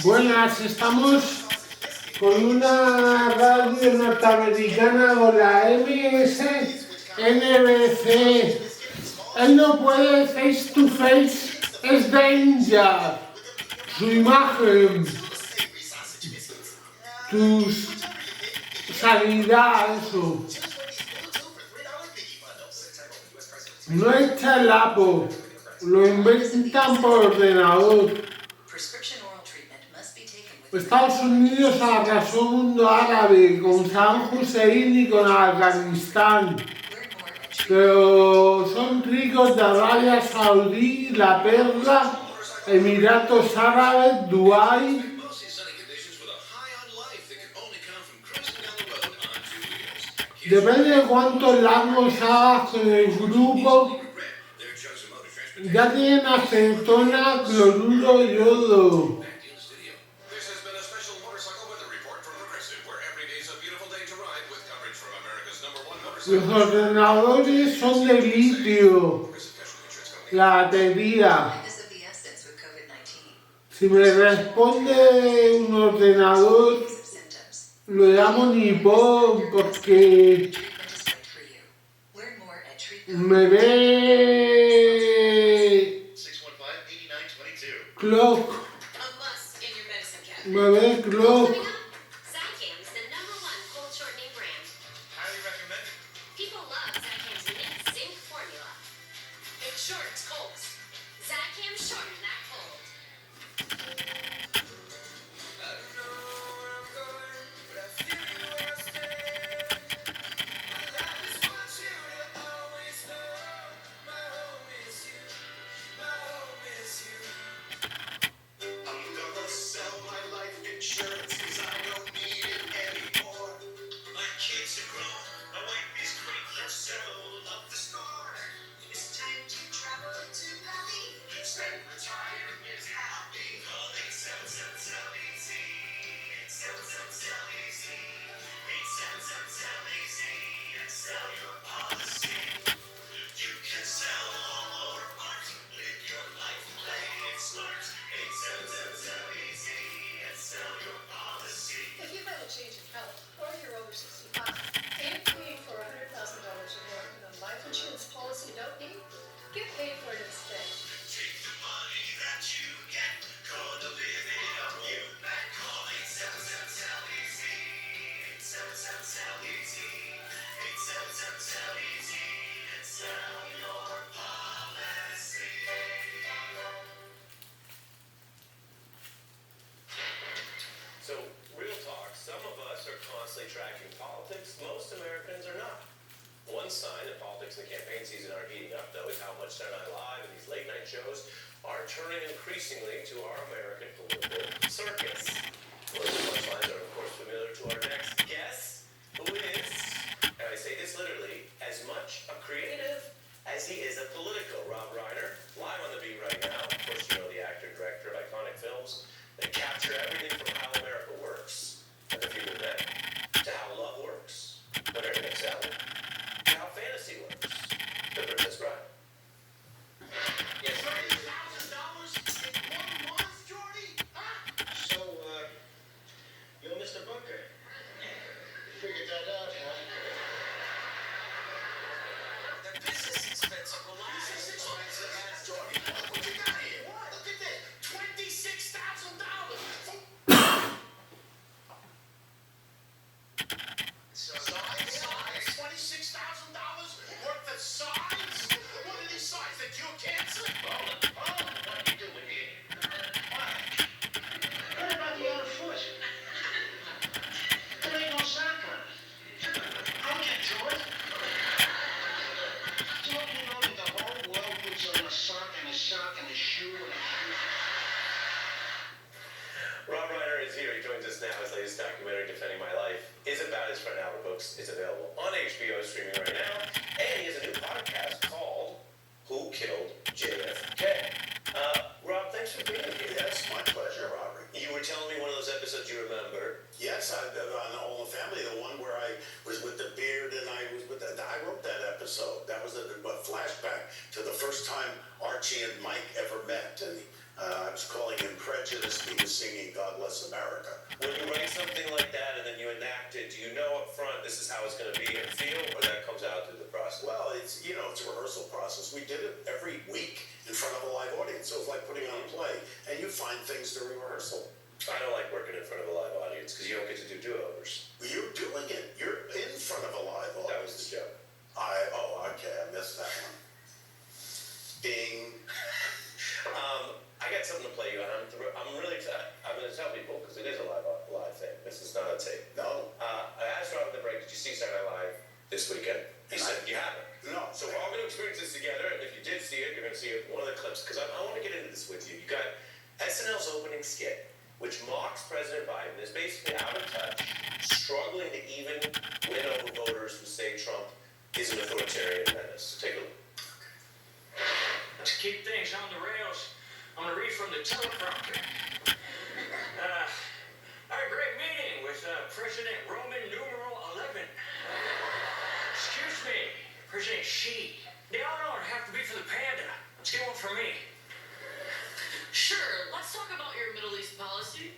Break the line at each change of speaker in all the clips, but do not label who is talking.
Buenas, estamos con una radio norteamericana con la MSNBC. Él no puede face to face, es danger. Su imagen, tu sanidad, eso. No es chalapo, lo inventan por ordenador. Estados Unidos arrasó el mundo árabe con Saddam Hussein y con Afganistán, pero son ricos de Arabia Saudí, La Perla, Emiratos Árabes, Dubái. Depende de cuántos largos hagas con el grupo, ya tienen acetona, cloruro, yodo. Los ordenadores son de litio, la batería. Si me responde un ordenador, lo llamo nipón porque me ve clock. Me ve clock.
Tracking politics, most Americans are not. One sign that politics and the campaign season are heating up, though, is how much Saturday Night Live and these late-night shows are turning increasingly to our American political circus. Most of those lines are, of course, familiar to our next guest, who is, and I say this literally, as much a creative as he is a political. Rob Reiner, live on the beat right now. Of course, you know the actor and director of iconic films that capture everything from how America works and the few of them, to how love works, when everything's selling, to how fantasy works. The Princess Bride. Yes, sir. $30,000 in 1 month, Jordy? Huh? So, you're Mr. Bunker. Figured that out, huh? The business expensive. Business expensive? Jordy, look what you got here. What? Look at this. $26,000. Sides? $26,000 worth of sides? What are these sides? That cure cancer? Oh, what are you doing here? What about the other foot? There ain't no sock on it. books. It's available on HBO streaming right now. And he has a new podcast called Who Killed JFK? Rob, thanks for being here.
Yes, my pleasure, Robert.
You were telling me one of those episodes you remember.
Yes, on All in the Family, the one where I was with the beard and I was with I wrote that episode. That was a flashback to the first time Archie and Mike ever met, and I was calling him prejudiced. He was singing "God Bless America."
When you write something like that and then you enact it, do you know up front this is how it's going to be and feel, or that comes out through the process?
Well, it's a rehearsal process. We did it every week in front of a live audience, so it's like putting on a play, and you find things during rehearsal.
I don't like working in front of a live audience because you don't get to do do-overs.
You're doing it. You're in front of a live audience.
That was the joke.
Okay, I missed that one. Bing.
I got something to play you on. I'm really excited. I'm going to tell people because it is a live thing. This is not a tape.
No.
I asked Rob in the break, did you see Saturday Night Live this weekend? He said you haven't.
No.
So we're all going to experience this together, and if you did see it, you're going to see it in one of the clips because I want to get into this with you. You got SNL's opening skit, which mocks President Biden, is basically out of touch, struggling to even win over voters who say Trump is an authoritarian menace. Take a look.
To keep things on the rails, I'm going to read from the teleprompter. I had a great meeting with President Roman numeral 11. Excuse me, President Xi. They all don't have to be for the panda. Let's get one for me.
Sure, let's talk about your Middle East policy.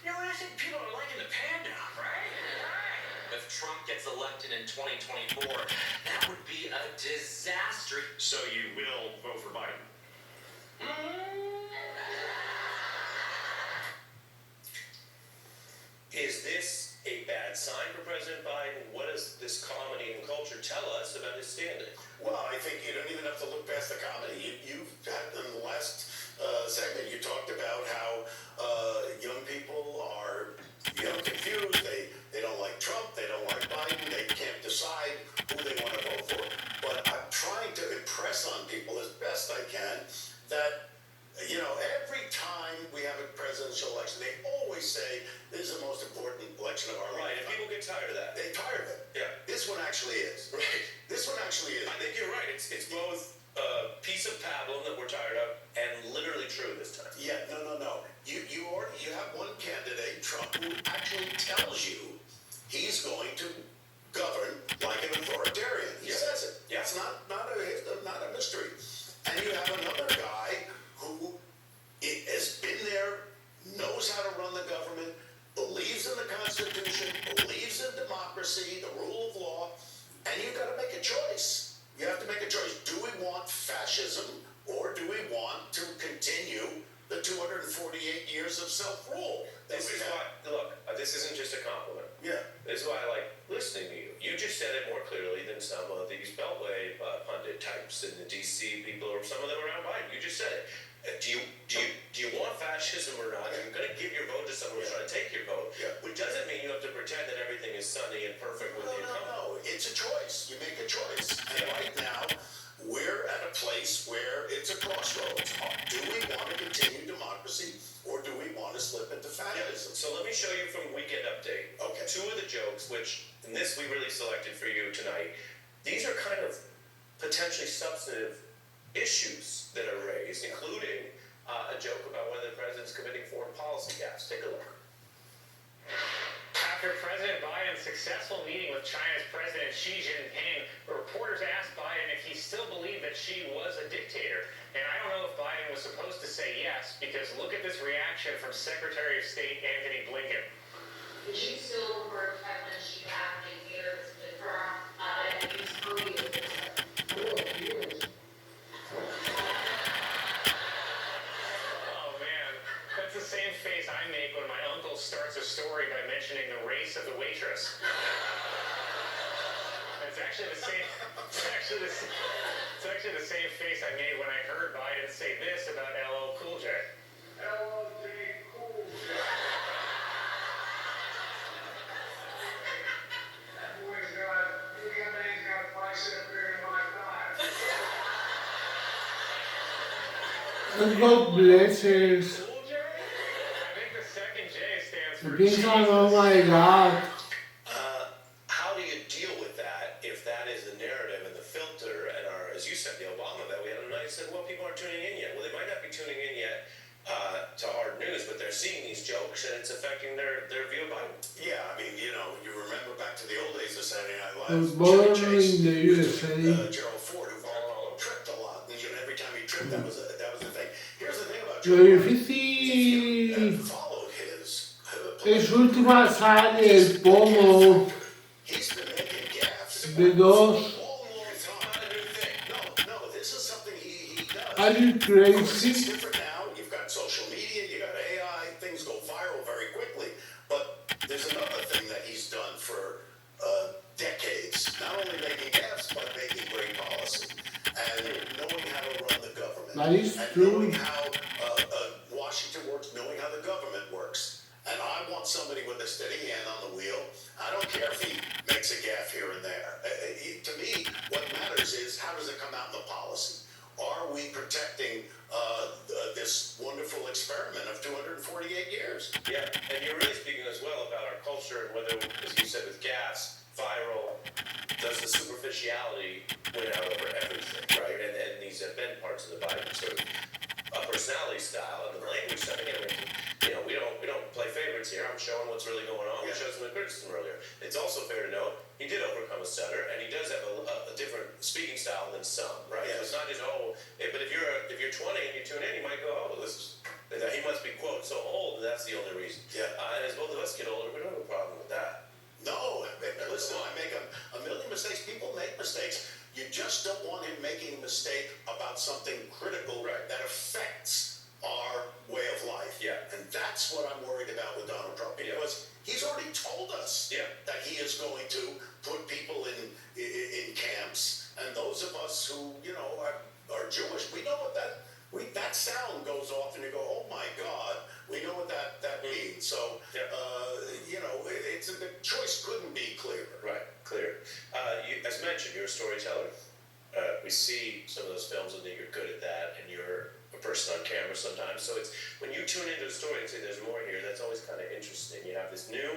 You know, I think people are liking the panda, right?
If Trump gets elected in 2024, that would be a disaster.
So you will vote for Biden?
Is this a bad sign for President Biden? What does this comedy and culture tell us about his standing?
Well, I think you don't even have to look past the comedy. You've had in the last segment, you talked about how young people are, confused. They don't like Trump. They don't like Biden. They can't decide who they want to vote for. But I'm trying to impress on people as best I can that, every time we have a presidential election, they always say this is the most important election of our life.
Right, and people get tired of that.
They're tired of it.
Yeah.
This one actually is.
Right.
This one actually is.
I think you're right. It's both a piece of pablum that we're tired of and literally true this time.
Yeah, no. You have one candidate, Trump, who actually tells you he's going to govern like an authoritarian. He says it.
Yeah.
It's not a mystery. And you have another guy who has been there, knows how to run the government, believes in the Constitution, believes in democracy, the rule of law, and you've got to make a choice. You have to make a choice. Do we want fascism, or do we want to continue the 248 years of self-rule?
This is why, look, this isn't just a compliment.
Yeah.
This is why I like listening to you. You just said it more clearly than some of these Beltway pundit types and the DC people or some of them around Biden. You just said it. Do you want fascism or not? You're going to give your vote to someone who's trying to take your vote, which doesn't mean you have to pretend that everything is sunny and perfect with the incumbent.
No. It's a choice. You make a choice. And right now, we're at a place where it's a crossroads. Do we want to continue democracy, or do we want to slip into fascism?
So let me show you from Weekend Update.
Okay.
Two of the jokes, which in this we really selected for you tonight. These are kind of potentially substantive issues that are raised, including a joke about whether the president's committing foreign policy gaffes. Take a look.
After President Biden's successful meeting with China's President Xi Jinping, reporters asked Biden if he still believed that Xi was a dictator. And I don't know if Biden was supposed to say yes, because look at this reaction from Secretary of State Antony Blinken.
Did you still refer to President Xi as a dictator to confirm that he's free of this?
Oh man, that's the same face I make when my uncle starts a story by mentioning the race of the waitress. It's actually the same. It's actually the same face I made when I heard Biden say this about LL Cool J.
LL Cool J. That boy's got a bicep bigger than my thigh.
And God blesses.
Cool J? I think the second J stands for
Piensan, oh my God.
How as you said, the Obama that we had on the night said, well, people aren't tuning in yet. Well, they might not be tuning in yet to hard news, but they're seeing these jokes and it's affecting their view of Biden.
Yeah, I mean, you know, you remember back to the old days of Saturday Night
I was
Live.
born
Chevy Chase
in the
was
USA.
doing, Gerald Ford, who tripped a lot. And, you know, every time he tripped, that was the thing. Here's the thing about
Lo
Joe Biden. If
difícil
you followed his
es última sale el pomo
he's been making gaffes
de
for a
dos.
long, long time. No, this is something he does.
Are you
Of course, it's
crazy?
different now. You've got social media, you got AI, things go viral very quickly. But there's another thing that he's done for decades. Not only making gaffes, but making great policy. And knowing how to run the government.
That is
and
true.
knowing how Washington works, knowing how the government works. And I want somebody with a steady hand on the wheel. I don't care if he makes a gaffe here and there. To me, what matters is how does it come out in the policy? Are we protecting this wonderful experiment of 248 years?
Yeah, and you're really speaking as well about our culture and whether, as you said, with gas, viral, does the superficiality win out over everything, right? And these have been parts of the Biden sort of personality style and the language stuff. Again, you know, we don't play favorites here. I'm showing what's really going on. We showed some of the criticism earlier. It's also fair to note he did overcome a stutter, and he does have a different speaking style than some, right?
Yes.
So it's not just but if you're 20 and you tune in, you might go, oh, he must be quote so old, and that's the only reason.
Yeah.
And as both of us get older, we don't have a problem with that.
No, listen, I make a million mistakes. People make mistakes. You just don't want him making a mistake about something critical that affects our way of life.
Yeah.
And that's what I'm worried about with Donald Trump, because he's already told us that he is going to put people in camps. And those of us who, you know, are Jewish, we know what that sound goes off and you go, oh my God, we know what that means. So, you know, the choice couldn't be clearer.
Right, clear. As mentioned, you're a storyteller. We see some of those films and that you're good at that, and you're a person on camera sometimes. So it's when you tune into a story and say there's more here, that's always kind of interesting. You have this new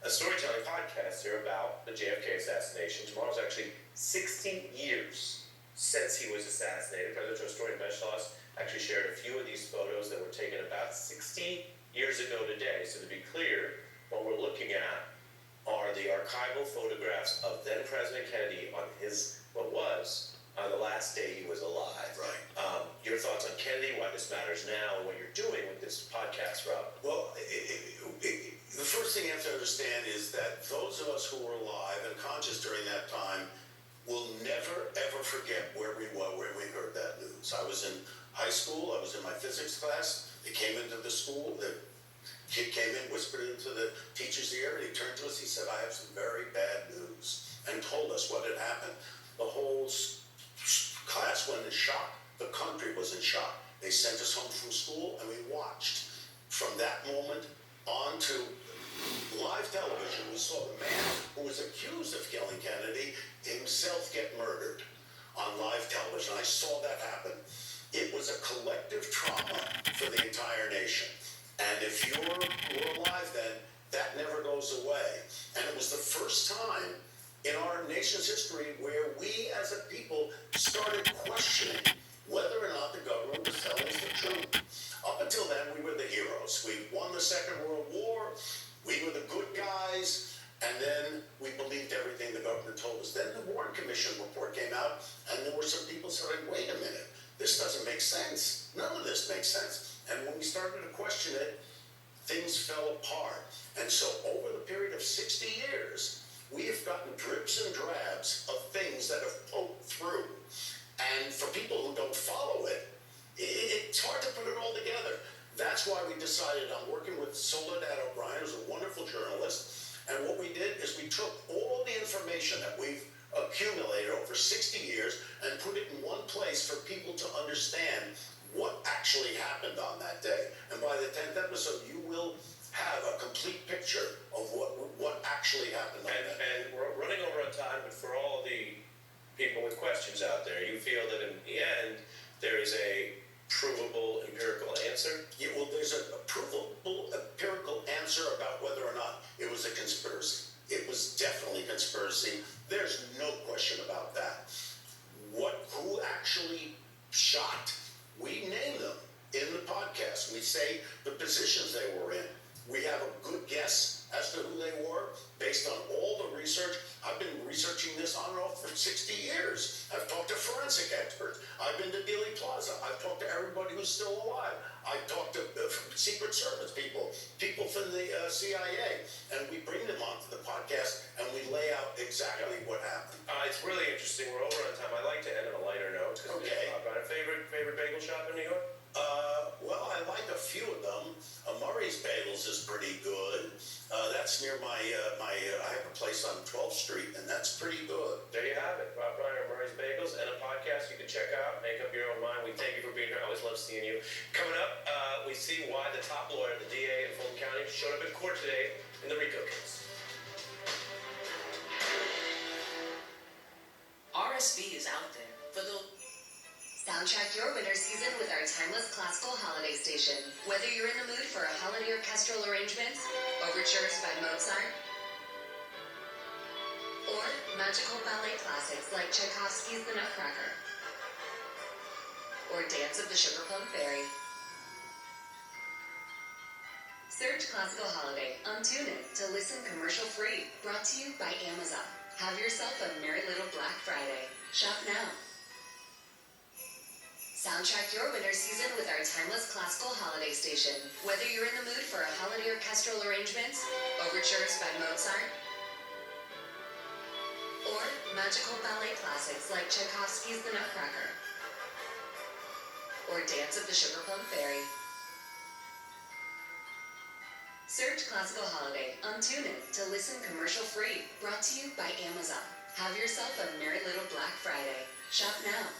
storytelling podcast here about the JFK assassination. Tomorrow's actually 60 years since he was assassinated. Presidential historian Ben Schloss actually shared a few of these photos that were taken about 60 years ago today. So to be clear, what we're looking at are the archival photographs of then President Kennedy on his, the last day he was alive.
Right.
Your thoughts on Kennedy, why this matters now, and what you're doing with this podcast, Rob?
Well, the first thing you have to understand is that those of us who were alive and conscious during that time will never, ever forget where we were when we heard that news. I was in high school. I was in my physics class. They came into the school. The kid came in, whispered into the teacher's ear, and he turned to us. He said, I have some very bad news, and told us what had happened. The whole class went in shock. The country was in shock. They sent us home from school, and we watched. From that moment on to live television, we saw the man who was accused of killing Kennedy himself get murdered on live television. I saw that happen. It was a collective trauma for the entire nation. And if you were alive then, that never goes away. And it was the first time in our nation's history where we as a people started questioning whether or not the government was telling us the truth. Up until then, we were the heroes. We won the Second World War. We were the good guys. And then we believed everything the government told us. Then the Warren Commission report came out, and there were some people saying, wait a minute, this doesn't make sense. None of this makes sense. And when we started to question it, things fell apart. And so over the period of 60 years, we have gotten drips and drabs of things that have poked through. And for people who don't follow it, it's hard to put it all together. That's why we decided, I'm working with Soledad O'Brien, who's a wonderful journalist, and what we did is we took all the information that we've accumulated over 60 years and put it in one place for people to understand what actually happened on that day. And by the 10th episode, you will have a complete picture of what actually happened on that day.
And we're running over on time, but for all the people with questions out there, you feel that in the end, there is a provable empirical answer?
Yeah, well, there's a provable empirical answer about whether or not it was a conspiracy. It was definitely a conspiracy. There's no question about that. Who 60 years. I've talked to forensic experts. I've been to Dealey Plaza. I've talked to everybody who's still alive. I've talked to Secret Service people, people from the CIA, and we bring them onto the podcast and we lay out exactly what happened.
It's really interesting. We're over on time. I like to end on a lighter note.
Okay.
Got a favorite bagel shop in New York?
Well, I like a few of them. Murray's Bagels is pretty good. That's near my, I have a place on 12th Street, and that's pretty good.
There you have it. Rob Bryan, Murray's Bagels, and a podcast you can check out. Make up your own mind. We thank you for being here. I always love seeing you. Coming up, we see why the top lawyer, the DA in Fulton County, showed up in court today in the RICO case.
RSV is out there for the...
Soundtrack your winter season with our timeless classical holiday station. Whether you're in the mood for a holiday orchestral arrangement, overtures by Mozart, or magical ballet classics like Tchaikovsky's The Nutcracker, or Dance of the Sugar Plum Fairy. Search Classical Holiday on TuneIn to listen commercial-free. Brought to you by Amazon. Have yourself a merry little Black Friday. Shop now. Soundtrack your winter season with our timeless classical holiday station. Whether you're in the mood for a holiday orchestral arrangement, overtures by Mozart, or magical ballet classics like Tchaikovsky's The Nutcracker, or Dance of the Sugar Plum Fairy. Search Classical Holiday on TuneIn to listen commercial-free. Brought to you by Amazon. Have yourself a merry little Black Friday. Shop now.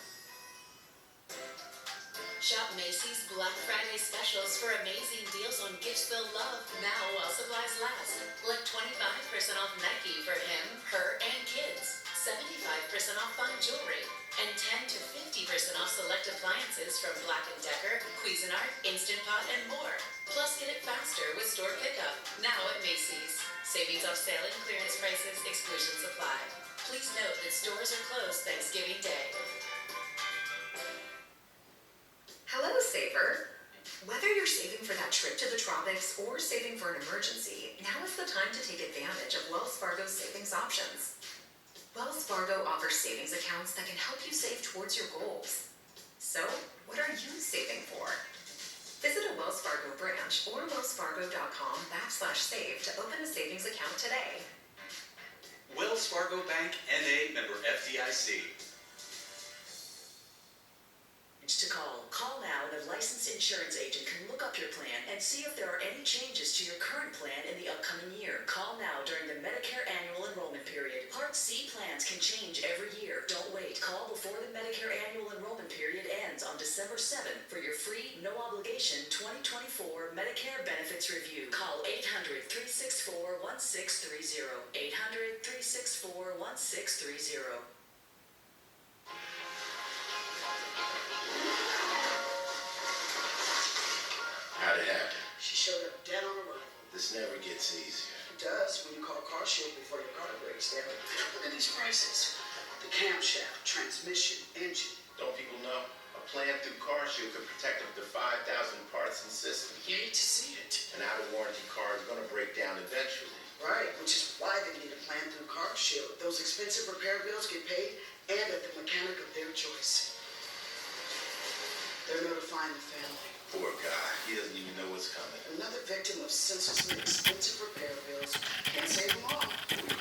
Shop Macy's Black Friday specials for amazing deals on gifts they'll love now while supplies last. Like 25% off Nike for him, her, and kids. 75% off fine jewelry. And 10 to 50% off select appliances from Black & Decker, Cuisinart, Instant Pot, and more. Plus, get it faster with store pickup. Now at Macy's. Savings off sale and clearance prices, exclusions apply. Please note that stores are closed Thanksgiving Day.
Hello, saver. Whether you're saving for that trip to the tropics or saving for an emergency, now is the time to take advantage of Wells Fargo's savings options. Wells Fargo offers savings accounts that can help you save towards your goals. So, what are you saving for? Visit a Wells Fargo branch or wellsfargo.com/save to open a savings account today.
Wells Fargo Bank, N.A., member FDIC.
To call now, and a licensed insurance agent can look up your plan and see if there are any changes to your current plan in the upcoming year. Call now during the Medicare annual enrollment period. Part C plans can change every year. Don't wait. Call before the Medicare annual enrollment period ends on December 7th for your free, no obligation 2024 Medicare benefits review. Call 800-364-1630. 800-364-1630.
How'd it happen?
She showed up dead on arrival.
This never gets easier.
It does when you call Car Shield before your car breaks down. Look at these prices. The camshaft, transmission, engine.
Don't people know? A plan through Car Shield could protect up to 5,000 parts and systems.
You hate to see it.
An out-of-warranty car is going to break down eventually.
Right, which is why they need a plan through Car Shield. Those expensive repair bills get paid and at the mechanic of their choice. They're notifying the family.
Poor guy. He doesn't even know what's coming.
Another victim of senselessly expensive repair bills. Can't save them all.
Didn't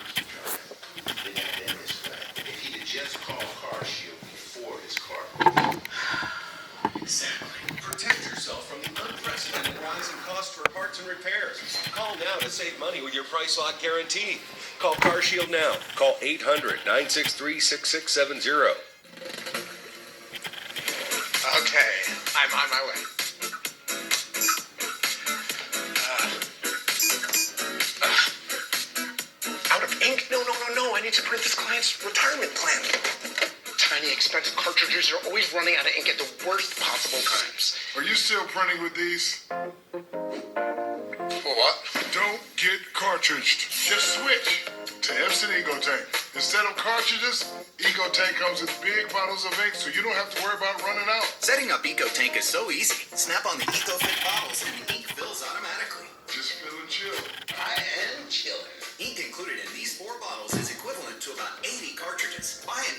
have to end this way. If he'd have just called Car Shield before his car broke.
Exactly. Protect yourself from the unprecedented rise in cost for parts and repairs. Call now to save money with your price lock guarantee. Call Car Shield now. Call 800-963-6670.
Okay, I'm on my way. Out of ink? No. I need to print this client's retirement plan. Tiny, expensive cartridges are always running out of ink at the worst possible times.
Are you still printing with these?
What?
Don't get cartridged. Just switch to Epson EcoTank. Instead of cartridges, EcoTank comes in big bottles of ink, so you don't have to worry about running out.
Setting up EcoTank is so easy. Snap on the EcoFit bottles and the ink fills automatically.
Just feeling chill.
I am chilling.
Ink included in these 4 bottles is equivalent to about 80 cartridges. Buy an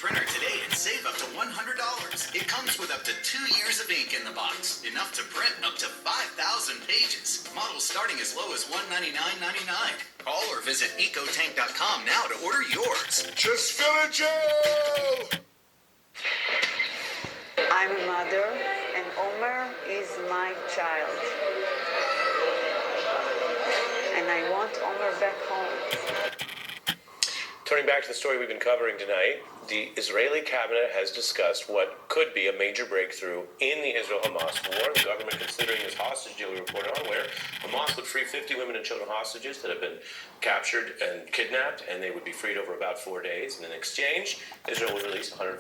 printer today and save up to $100. It comes with up to 2 years of ink in the box, enough to print up to 5,000 pages. Models starting as low as $199.99. Call or visit ecotank.com now to order yours.
Just fill it, Joe!
I'm a mother, and Omer is my child. And I want Omer back home.
Turning back to the story we've been covering tonight, the Israeli cabinet has discussed what could be a major breakthrough in the Israel-Hamas war. The government considering this hostage deal we reported on, where Hamas would free 50 women and children hostages that have been captured and kidnapped, and they would be freed over about 4 days. And in exchange, Israel would release 150